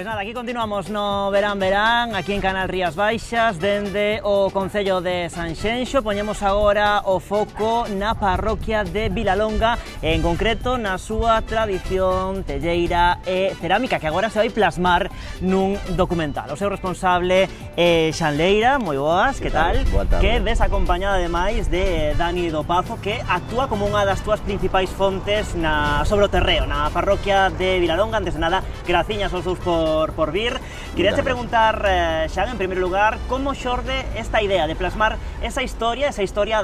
Pois nada, aquí continuamos no Verán, aquí en Canal Rías Baixas, dende o Concello de Sanxenxo. Poñemos agora o foco na parroquia de Vilalonga, en concreto na súa tradición telleira e cerámica, que agora se vai plasmar nun documental. O seu responsable é Xan Leira, moi boas, que tal? Boa tarde. Que ves acompañada ademais de Dani do Pazo, que actúa como unha das túas principais fontes sobre o terreo, na parroquia de Vilalonga. Antes de nada, graciñas aos dous por vir. Quería te preguntar, Xan, en primeiro lugar, como xorde esta idea de plasmar esa historia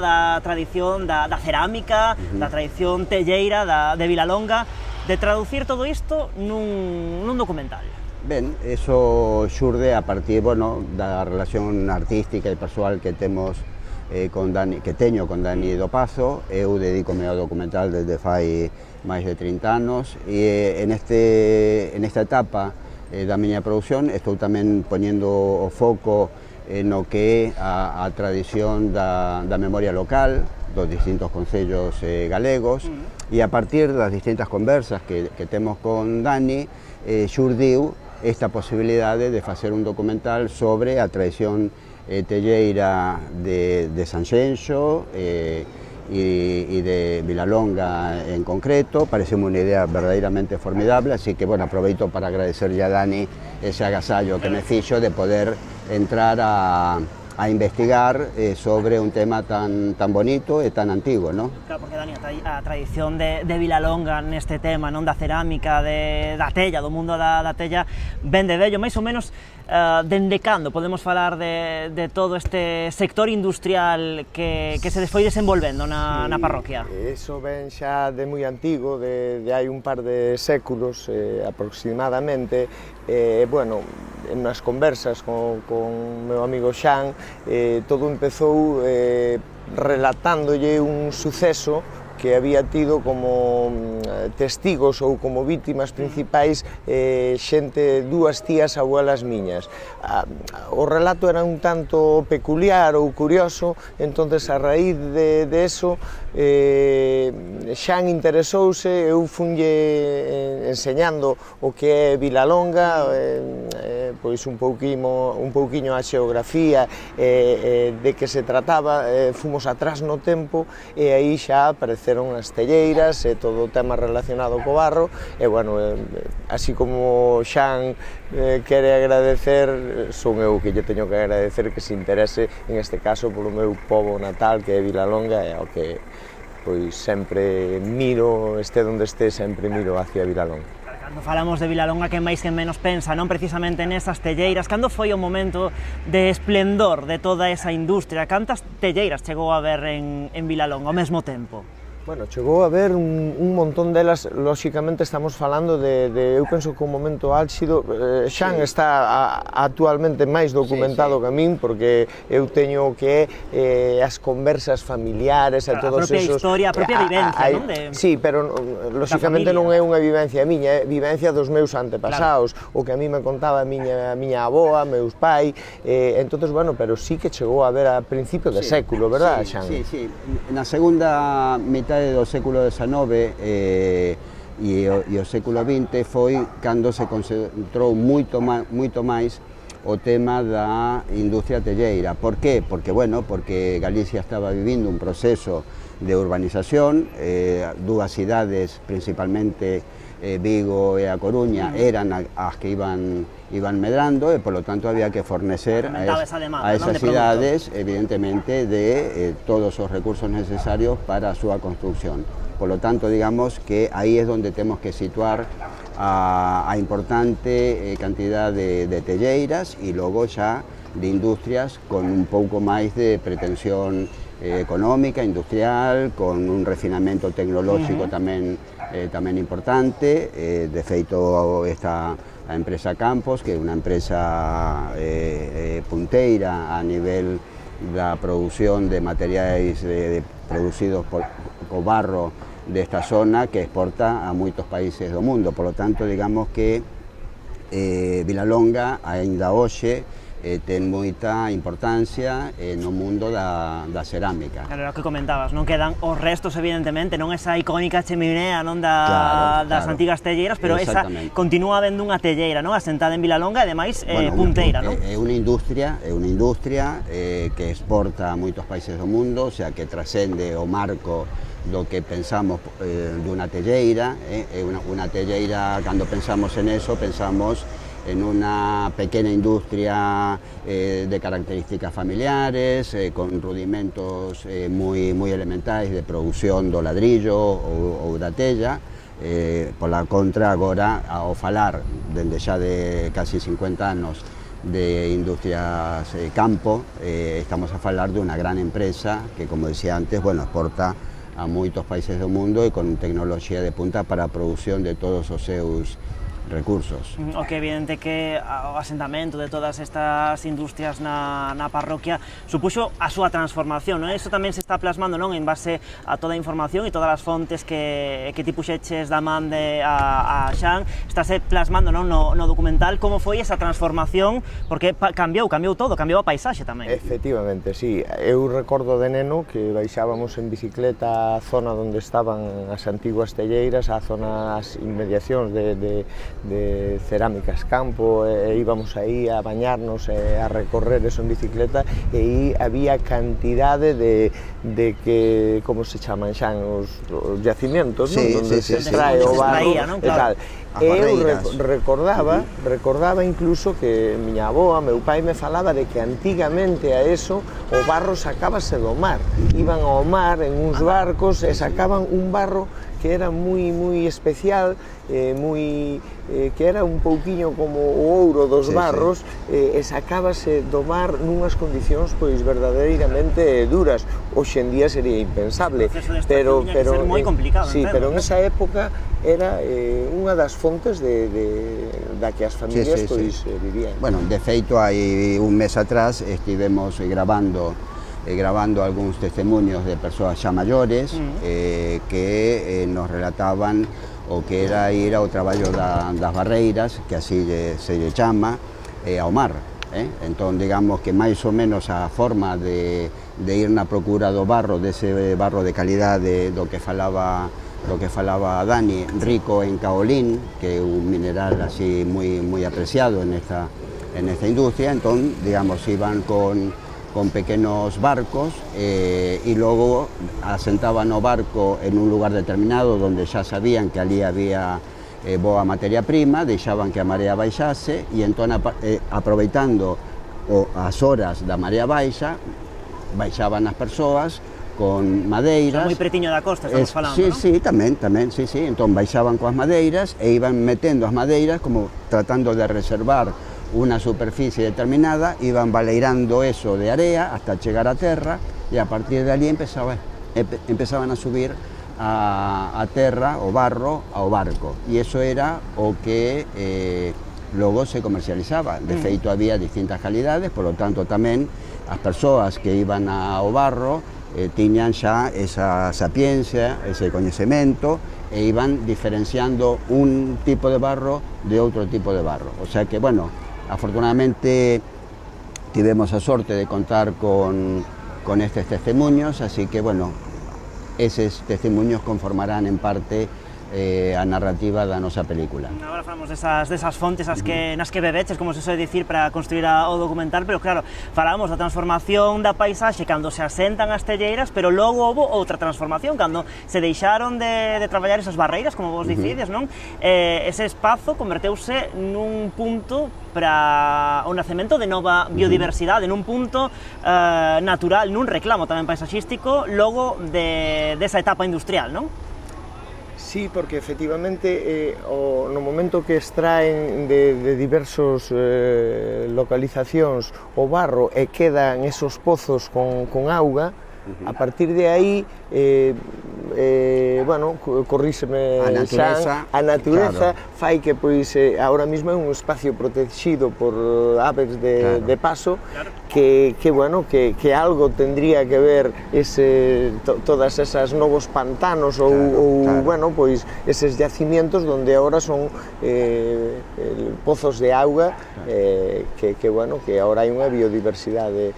da tradición da cerámica, da tradición telleira de Vilalonga, de traducir todo isto nun documental? Ben, eso xurde a partir, bueno, da relación artística e persoal que temos con Dani, que teño con Dani do Pazo. Eu dedícome ao documental desde fai máis de 30 anos e nesta etapa da miña produción estou tamén poñendo o foco no que é a tradición da memoria local dos distintos concellos galegos, e a partir das distintas conversas que temos con Dani xurdiu esta posibilidade de facer un documental sobre a tradición telleira de Sanxenxo y de Vilalonga en concreto. Pareceme unha idea verdadeiramente formidable, así que, bueno, aproveito para agradecerlle a Dani ese agasallo que me fixo de poder entrar a investigar sobre un tema tan bonito e tan antigo, non? Claro, porque, Dani, a tradición de Vilalonga neste tema, non, da cerámica, da tella, do mundo da tella, ben de vello, máis ou menos, dende cando podemos falar de todo este sector industrial que se foi desenvolvendo na parroquia? Eso ven xa de moi antigo, de hai un par de séculos aproximadamente. Bueno, nas conversas con meu amigo Xan, todo empezou relatándolle un suceso que había tido como testigos ou como vítimas principais dúas tías abuelas miñas. O relato era un tanto peculiar ou curioso, entonces a raíz de eso Xan interesouse, eu funlle enseñando o que é Vilalonga, pois un pouquiño a xeografía de que se trataba, fomos atrás no tempo e aí xa apareceron as telleiras e todo o tema relacionado co barro. E, bueno, así como Xan quere agradecer, son eu que lle teño que agradecer que se interese, en este caso, polo meu pobo natal, que é Vilalonga, e ao que pois sempre miro, este onde este, sempre miro hacia Vilalonga. Cando falamos de Vilalonga, que máis que menos pensa, non, precisamente nesas telleiras. Cando foi o momento de esplendor de toda esa industria? Cantas telleiras chegou a ver en Vilalonga ao mesmo tempo? Bueno, chegou a haber un montón delas. Lóxicamente estamos falando eu penso que un momento álxido. Xan está actualmente máis documentado que a min, porque eu teño que as conversas familiares e todos esos... A propia vivencia, non? Sí, pero lóxicamente non é unha vivencia miña, é vivencia dos meus antepasados, o que a mí me contaba a miña avoa, meus pai, entonces, bueno, pero sí que chegou a haber a principio de século, verdad, Xan? Sí. Na segunda mitad do século XIX e o século XX foi cando se concentrou moito máis o tema da industria telleira. Por qué? Porque Galicia estaba vivindo un proceso de urbanización, dúas cidades, principalmente Vigo e a Coruña, eran as que iban medrando, e polo tanto había que fornecer a esas cidades, evidentemente, de todos os recursos necesarios para a súa construcción. Polo tanto, digamos que aí é onde temos que situar a importante cantidad de telleiras e logo xa de industrias con un pouco máis de pretensión económica, industrial, con un refinamento tecnolóxico tamén importante. De feito, está a empresa Campos, que é unha empresa punteira a nivel da produción de materiais producidos co barro desta zona, que exporta a moitos países do mundo. Por lo tanto, digamos que Vilalonga, aínda hoxe, ten moita importancia no mundo da cerámica. Claro, era o que comentabas, non quedan os restos, evidentemente, non esa icónica cheminea non das antigas telleiras, pero esa continúa habendo unha telleira, non, asentada en Vilalonga, e ademais punteira, non? É unha industria que exporta a moitos países do mundo, o sea, que trascende o marco do que pensamos dunha telleira. É unha telleira, cando pensamos en eso, pensamos en una pequeña industria de características familiares, con rudimentos muy elementales de producción do ladrillo ou da tella. Por la contra, agora, ao falar dende xa de casi 50 anos de industrias campo, estamos a falar de unha gran empresa que, como decía antes, exporta a moitos países do mundo e con tecnoloxía de punta para a produción de todos os seus recursos. O que é evidente que o asentamento de todas estas industrias na parroquia supuxo a súa transformación, non? Iso tamén se está plasmando, non, en base a toda a información e todas as fontes que ti puxeches da man a Xan, estáse plasmando, non, no documental como foi esa transformación, porque cambiou todo, cambiou a paisaxe tamén. Efectivamente, sí. Eu recordo de neno que baixábamos en bicicleta á zona onde estaban as antiguas telleiras, á zona, as inmediacións de Cerámicas Campo, e íbamos aí a bañarnos e a recorrer eso en bicicleta, e aí había cantidade de que, como se chaman xa, os yacimientos, non? Donde se extrae o barro e tal. Eu recordaba incluso que miña avoa, meu pai, me falaba de que antigamente a eso o barro sacábase do mar. Iban ao mar en uns barcos e sacaban un barro que era moi especial, que era un pouquiño como o ouro dos barros, e sacábase do mar nunhas condicións pois verdadeiramente duras. Hoxe en día sería impensable, pero moi complicado, sí, pero en esa época era unha das fontes da que as familias vivían. Bueno, de feito, hai un mes atrás estivemos grabando algúns testemunhos de persoas xa maiores que nos relataban o que era ir ao traballo das barreiras, que así se lle chama, ao mar. Entón, digamos que máis ou menos a forma de ir na procura do barro, dese barro de calidade do que falaba Dani, rico en caolín, que é un mineral así moi apreciado en esta industria. Entón, digamos, iban con pequenos barcos e logo asentaban o barco en un lugar determinado donde xa sabían que ali había boa materia prima, deixaban que a marea baixase e entón, aproveitando as horas da marea baixa, baixaban as persoas con madeiras. Moi pretiño da costa, estamos falando, sí, non? Sí, tamén, sí. Entón baixaban coas madeiras e iban metendo as madeiras como tratando de reservar unha superficie determinada, iban baleirando eso de area hasta chegar a terra e a partir de ali empezaban a subir a terra, o barro, ao barco, e eso era o que logo se comercializaba. De feito, había distintas calidades, por lo tanto tamén as persoas que iban ao barro tiñan xa esa sapiencia, ese coñecemento, e iban diferenciando un tipo de barro de outro tipo de barro. O sea que, bueno, afortunadamente tivemos a sorte de contar con estes testemunhos, así que, bueno, eses testemunhos conformarán en parte a narrativa da nosa película. Agora falamos desas fontes nas que bebeches, como se soe dicir, para construir o documental, pero claro, falamos da transformación da paisaxe cando se asentan as telleiras, pero logo houve outra transformación, cando se deixaron de traballar esas barreiras, como vos dicides, non? Ese espazo converteuse nun punto para o nacemento de nova biodiversidade, nun punto natural, nun reclamo tamén paisaxístico, logo desa etapa industrial, non? Sí, porque efectivamente no momento que extraen de diversos localizacións o barro e quedan esos pozos con auga, A partir de aí, bueno, corríxeme a natureza claro, fai que pois ahora mesmo é un espacio protegido por aves de paso, Claro. que bueno, que algo tendría que ver todas esas novos pantanos ou claro. bueno, pois eses yacimientos donde ahora son pozos de auga, que bueno, que ahora hai unha biodiversidade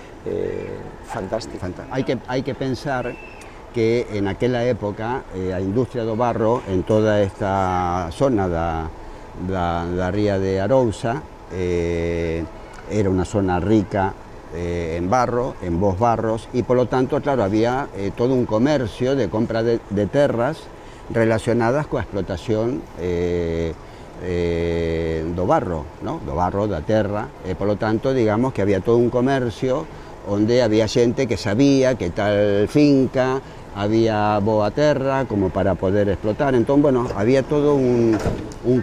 fantástica. Hai que pensar que en aquela época a industria do barro en toda esta zona da ría de Arousa era unha zona rica en barro, en bons barros, e polo tanto, claro, había todo un comercio de compra de terras relacionadas coa explotación do barro, ¿no? Do barro, da terra, e polo tanto, digamos que había todo un comercio onde había xente que sabía que tal finca había boa terra como para poder explotar. Entón, bueno, había todo un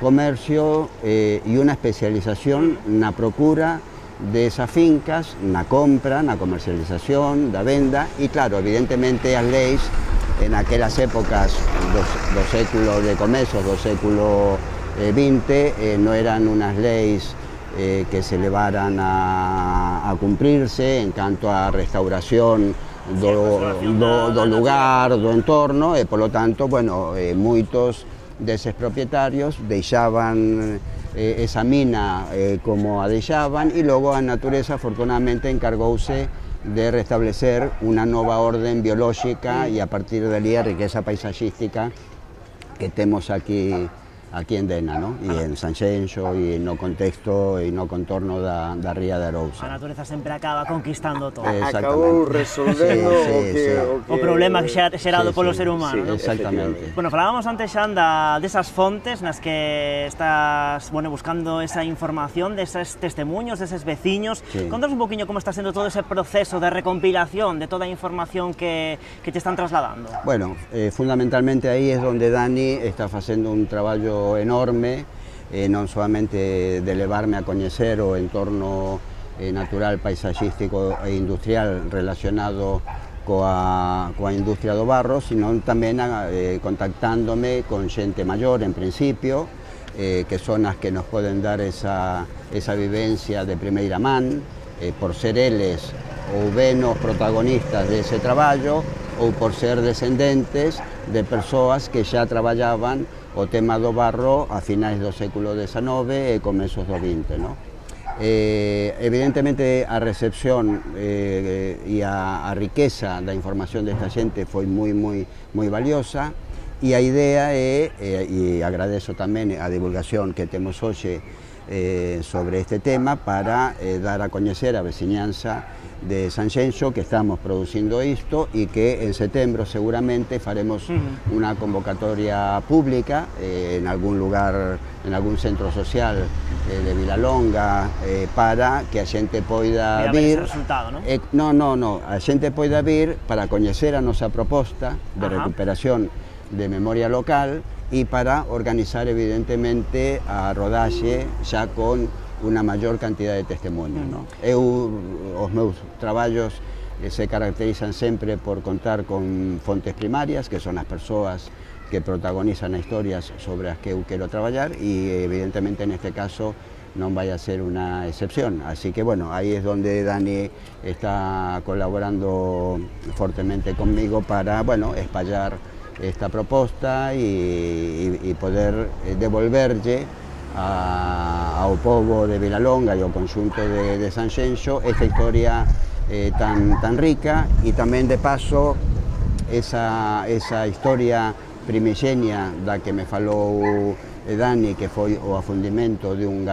comercio e unha especialización na procura de esas fincas, na compra, na comercialización, da venda, e claro, evidentemente as leis en aquelas épocas do século de comezos do século XX non eran unas leis que se levaran a cumprirse en canto a restauración do lugar, do entorno, e polo tanto, bueno, moitos deses propietarios deixaban esa mina como a deixaban, e logo a natureza afortunadamente encargouse de restablecer unha nova orden biolóxica e a partir de ali a riqueza paisaxística que temos aquí en Dena, ¿no? E en Sanxenxo e no contexto e no contorno da ría de Arousa. A natureza sempre acaba conquistando todo. Acabou resolvendo o problema xerado polo ser humano, ¿no? Exactamente. Bueno, falábamos antes xa desas fontes nas que estás, bueno, buscando esa información, deses testemunhos, deses veciños. Sí. Contanos un poquinho como está sendo todo ese proceso de recompilación de toda a información que te están trasladando. Bueno, fundamentalmente aí é onde Dani está facendo un traballo enorme, non solamente de levarme a coñecer o entorno natural, paisaxístico e industrial relacionado coa industria do barro, sino tamén contactándome con xente maior en principio, que son as que nos poden dar esa vivencia de primeira man, por ser eles ou ben os protagonistas dese traballo ou por ser descendentes de persoas que xa traballaban o tema do barro a finais do século XIX e comezos do XX, ¿no? Evidentemente a recepción e a riqueza da información desta xente foi moi valiosa, e a idea é, e agradezo tamén a divulgación que temos hoxe sobre este tema para dar a coñecer a veciñanza de Sanxenxo que estamos producindo isto, e que en setembro seguramente faremos unha convocatoria pública en algún lugar, en algún centro social de Vilalonga, para que a xente poida vir. No, a xente poida vir para coñecer a nosa proposta de recuperación de memoria local e para organizar evidentemente a rodaxe xa con unha maior cantidad de testemunhos, ¿no? Os meus traballos se caracterizan sempre por contar con fontes primarias, que son as persoas que protagonizan as historias sobre as que eu quero traballar, e evidentemente neste caso non vai a ser unha excepción. Así que, bueno, aí é onde Dani está colaborando fortemente conmigo para, bueno, espallar esta proposta e poder devolverlle ao pobo de Vilalonga e ao conxunto de Sanxenxo esta historia tan rica, e tamén de paso esa historia primixenia da que me falou Dani, que foi o afundimento dun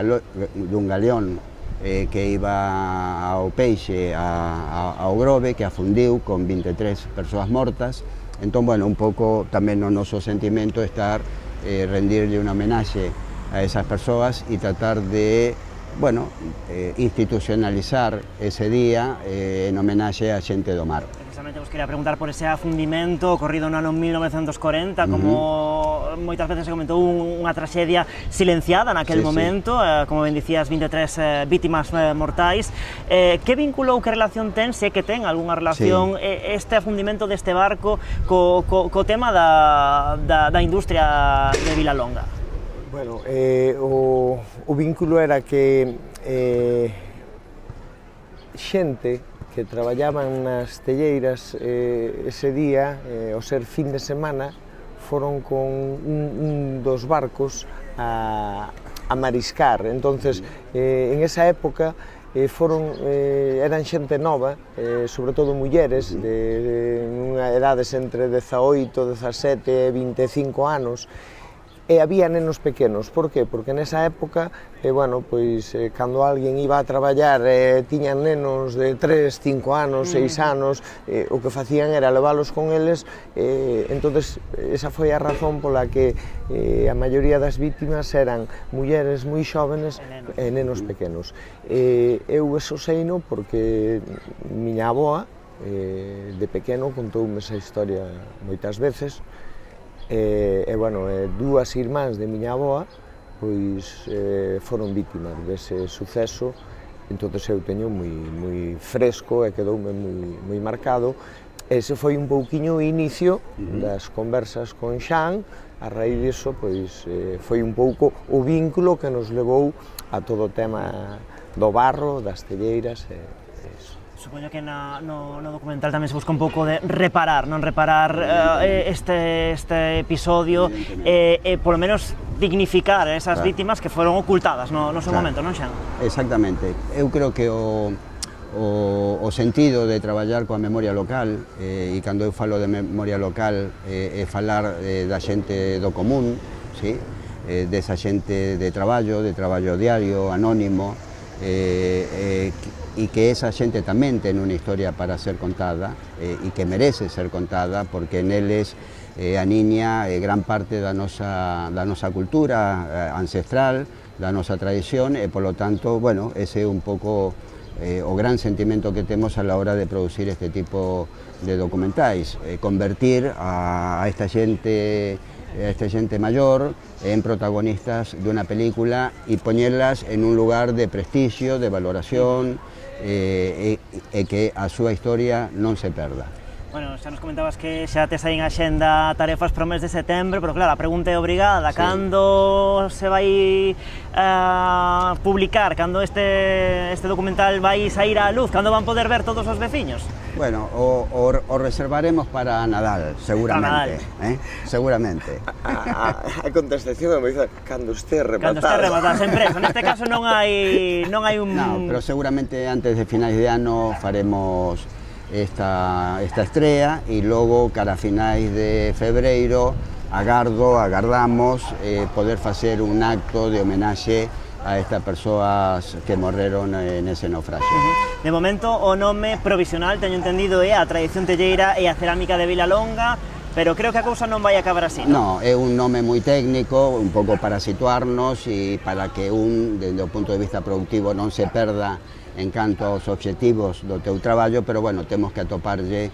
galeón que iba ao peixe ao Grove, que afundiu con 23 persoas mortas. Entón, bueno, un pouco tamén o noso sentimento estar rendirlle unha homenaxe a esas persoas e tratar de, bueno, institucionalizar ese día en homenaxe a xente do mar. Precisamente vos quería preguntar por ese afundimento ocorrido no ano 1940, como moitas veces se comentou unha traxedia silenciada naquel momento, como ben dicías, 23 vítimas mortais. Que vínculo ou que relación ten, se que ten algunha relación, este afundimento deste barco co tema da industria de Vilalonga? Bueno, o vínculo era que xente que traballaban nas telleiras ese día, ao ser fin de semana, foron con un dos barcos a mariscar. Entonces, en esa época eran xente nova, sobre todo mulleres, de edades entre 18, 17 e 25 anos, e había nenos pequenos. Por qué? Porque nesa época, bueno, pois, cando alguén iba a traballar tiñan nenos de 3, 5 anos, 6 anos, o que facían era leválos con eles, entonces esa foi a razón pola que a maioría das vítimas eran mulleres moi xóvenes e nenos pequenos. Eu eso seino porque miña avoa, de pequeno, contoume esa historia moitas veces. Bueno, dúas irmáns de miña avoa pois foron vítimas dese suceso, entonces eu teño moi fresco e quedoume moi marcado. Ese foi un pouquiño o inicio das conversas con Xan. A raíz diso, pois, foi un pouco o vínculo que nos levou a todo o tema do barro, das telleiras e iso. Supoño que no documental tamén se busca un pouco de reparar este episodio e polo menos dignificar esas vítimas que foron ocultadas no seu momento, non Xan? Exactamente. Eu creo que o sentido de traballar coa memoria local, e cando eu falo de memoria local é falar da xente do común, sí? Desa xente de traballo diario, anónimo, e que esa xente tamén ten unha historia para ser contada e que merece ser contada, porque neles aniña gran parte da nosa cultura ancestral, da nosa tradición, e polo tanto, bueno, ese é un pouco o gran sentimento que temos a la hora de producir este tipo de documentais, convertir a esta xente maior en protagonistas dunha película e poñelas en un lugar de prestigio, de valoración, e que a súa historia non se perda. Bueno, xa nos comentabas que xa tes aí en axenda tarefas para o mes de setembro, pero claro, a pregunta é obrigada, cando se vai publicar, cando este documental vai sair á luz, cando van poder ver todos os veciños? Bueno, o reservaremos para Nadal, seguramente. Seguramente. A contestación me dice, cando este rematado. Cando este rematado, sempre eso. Neste caso non hai un... No, pero seguramente antes de finais de ano faremos esta estrela e logo cara a finais de febreiro agardamos poder facer un acto de homenaxe a estas persoas que morreron nese naufraxio. De momento, o nome provisional, teño entendido, é a tradición telleira e a cerámica de Vilalonga, pero creo que a cousa non vai acabar así, non? No, é un nome moi técnico, un pouco para situarnos e para que desde o punto de vista productivo non se perda en canto aos obxectivos do teu traballo, pero, bueno, teño que atoparlle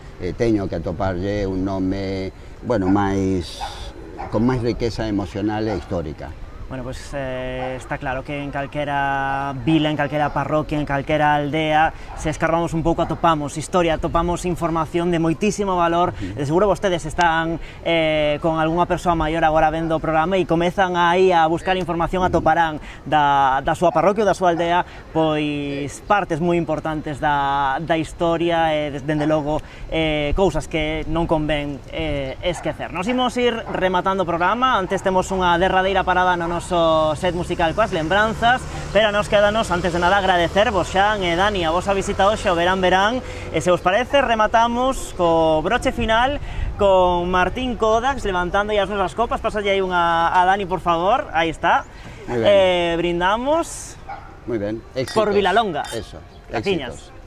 un nome, bueno, con máis riqueza emocional e histórica. Bueno, pues está claro que en calquera vila, en calquera parroquia, en calquera aldea, se escarbamos un pouco atopamos historia, atopamos información de moitísimo valor. De seguro vostedes están con algunha persoa maior agora vendo o programa e comezan aí a buscar información, atoparán da súa parroquia ou da súa aldea pois partes moi importantes da historia e, dende logo, cousas que non convén esquecer. Nos imos ir rematando o programa, antes temos unha derradeira parada no noso set musical coas lembranzas, pero nos quedanos, antes de nada, agradecervos, Xan e Dani, a vosa visita hoxe ao Verán, e se vos parece, rematamos co broche final con Martín Kodax levantando as nosas copas. Pasalle aí unha a Dani, por favor, aí está, brindamos moi ben, éxitos por Vilalonga. Eso, Graciñas. éxitos.